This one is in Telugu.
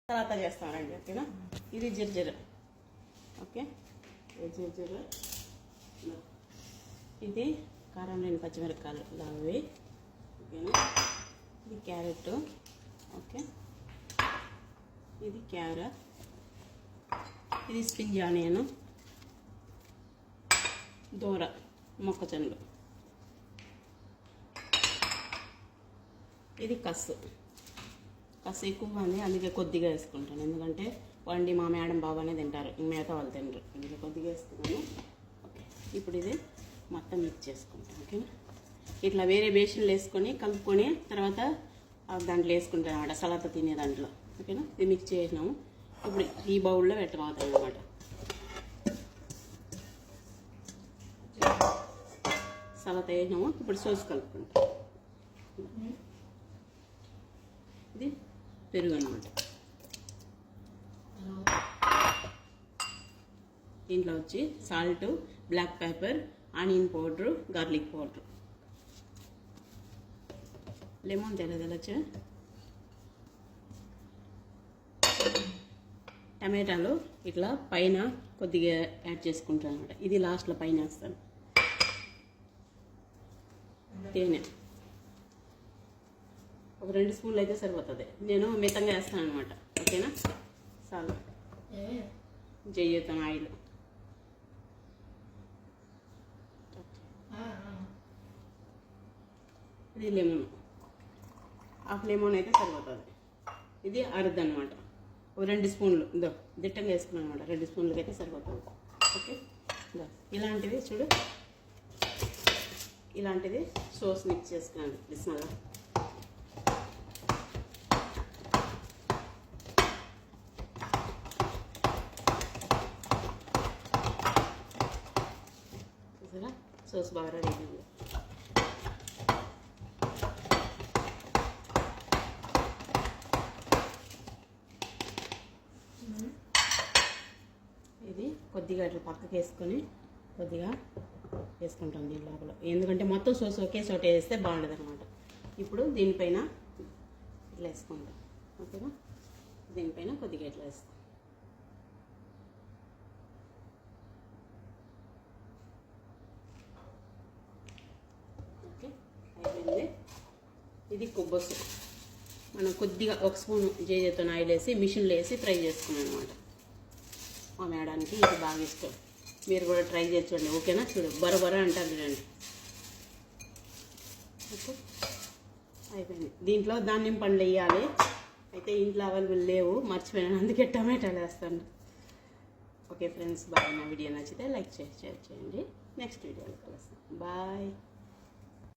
తర్వాత చేస్తామండి. ఓకేనా, ఇది జిర్జర. ఓకే, జిర్జర. ఇది కారం లేని పచ్చిమిరపకాయలు లావి. ఓకేనా, ఇది క్యారెట్. ఓకే, ఇది క్యారెట్. ఇది స్ప్రింగ్ ఆనియన్, దూర మొక్కజొన్నలు. ఇది కస్సు ఎక్కువగా ఉంది, అందుకే కొద్దిగా వేసుకుంటాను. ఎందుకంటే వండి మా మేడం బాగానే తింటారు, మిగతా వాళ్ళు తినరు, అందుకే కొద్దిగా వేసుకున్నాను. ఓకే, ఇప్పుడు ఇది మొత్తం మిక్స్ చేసుకుంటాను. ఓకేనా, ఇట్లా వేరే బేషన్లు వేసుకొని కలుపుకొని తర్వాత దాంట్లో వేసుకుంటాను అన్నమాట, సలాత తినే దాంట్లో. ఓకేనా, ఇది మిక్స్ చేసినాము. ఇప్పుడు ఈ బౌల్లో పెట్టబోతాం అన్నమాట. సలాత వేసినాము, ఇప్పుడు సోస్ కలుపుకుంటాం. ఇది పెరుగు అన్నమాట. దీంట్లో వచ్చి salt, black pepper, onion powder, garlic powder, lemon తెల్లదలచ్చు, టమాటాలు ఇట్లా పైన కొద్దిగా యాడ్ చేసుకుంటాను అనమాట. ఇది లాస్ట్లో పైన వేస్తాను. తేనె ఒక 2 స్పూన్లు అయితే సరిపోతుంది, నేను మితంగా వేస్తాను అనమాట. ఓకేనా, చాలు. జయ్యుతాం ఆయిల్. ఇది లెమన్, హాఫ్ లెమన్ అయితే సరిపోతుంది. ఇది అరద్దు అనమాట, ఒక 2 స్పూన్లు ఇదో దిట్టంగా వేసుకున్నాను అనమాట. 2 స్పూన్లకి అయితే సరిపోతుంది. ఓకే, ఇలాంటిది చూడు, ఇలాంటిది సోస్ మిక్స్ చేసుకున్నాను. బిస్మిల్లా. సోస్ బాగా రెడీ అయింది. ఇది కొద్దిగా ఇట్లా పక్కకి వేసుకొని కొద్దిగా వేసుకుంటాం దీని లోపల, ఎందుకంటే మొత్తం సోస్ ఒకే చోట వేస్తే బాగుండదు అనమాట. ఇప్పుడు దీనిపైన ఇట్లా వేసుకుంటాం. ఓకేనా, దీనిపైన కొద్దిగా ఇట్లా వేస్తాం. అయిపోయింది. ఇది కొబ్బరి, మనం కొద్దిగా 1 స్పూన్ జేజేతో ఆయిల్ వేసి మిషన్లో వేసి ఫ్రై చేసుకున్నాను అనమాట. మా మేడానికి ఇది బాగా ఇష్టం, మీరు కూడా ట్రై చేయండి. ఓకేనా, చూడు బరబర అంటారు చూడండి. ఓకే, అయిపోయింది. దీంట్లో ధాన్యం పండ్లు వేయాలి, అయితే ఇంట్లో అవైలబుల్ లేవు, మర్చిపోయాను, అందుకే టమాటాలు వేస్తాను. Okay friends, bye. నా వీడియో నచ్చితే లైక్ చేసి షేర్ చేయండి. నెక్స్ట్ వీడియోలో కలుస్తాను. బాయ్.